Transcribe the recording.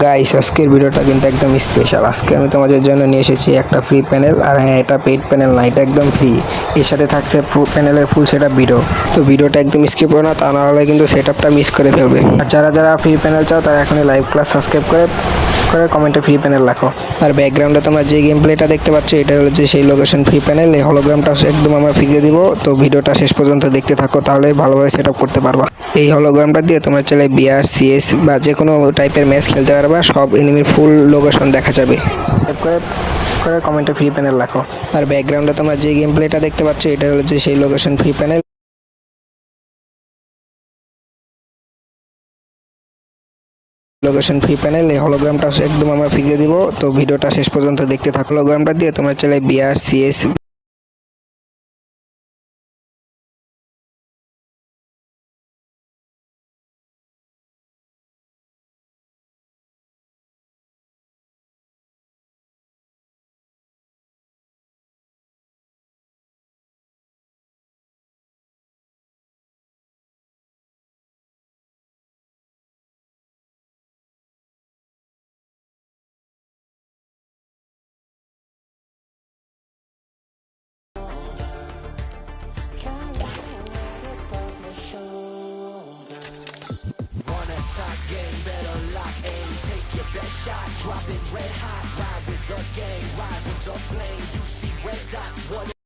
Guys আজকের ভিডিওটা কিন্তু একদম স্পেশাল। আজকে আমি তোমাদের জন্য নিয়ে এসেছি একটা ফ্রি প্যানেল। আর হ্যাঁ, এটা পেইড প্যানেল না, এটা একদম ফ্রি। এর সাথে থাকছে প্যানেলের ফুল সেটআপ ভিডিও। তো ভিডিওটা একদম স্কিপ করো না, তা না হলে কিন্তু সেটআপটা মিস করে ফেলবে। আর যারা যারা ফ্রি প্যানেল চাও তারা এখনই লাইভ ক্লাস সাবস্ক্রাইব করে কমেন্টে ফ্রি প্যানেল রাখো। আর ব্যাকগ্রাউন্ডে তোমরা যে গেম প্লেটা দেখতে পাচ্ছ, এটা হলো যে সেই লোকেশন ফ্রি প্যানেল। এই হলোগ্রামটা একদম আমরা ফ্রিতে দিব। তো ভিডিওটা শেষ পর্যন্ত দেখতে থাকো, তাহলে ভালোভাবে সেটআপ করতে পারবা। এই হলোগ্রামটা দিয়ে তোমরা চাইলে বিআর সিএস বা যে কোনো টাইপের ম্যাচ খেলতে পারবা। সব এনিমির ফুল লোকেশন দেখা যাবে। করে কমেন্টে ফ্রি প্যানেল রাখো। আর ব্যাকগ্রাউন্ডে তোমরা যে গেম প্লেটা দেখতে পাচ্ছ, এটা হলো যে সেই location free panel. Location free panel. এই হলোগ্রামটা একদম আমরা ফ্রিতে দিব। তো ভিডিওটা শেষ পর্যন্ত দেখতে থাকো। হলোগ্রামটা দিয়ে তোমরা চাইলে BR CS Top game, better lock aim. Take your best shot, drop it red hot. Ride with the gang, rise with the flame. You see red dots, what?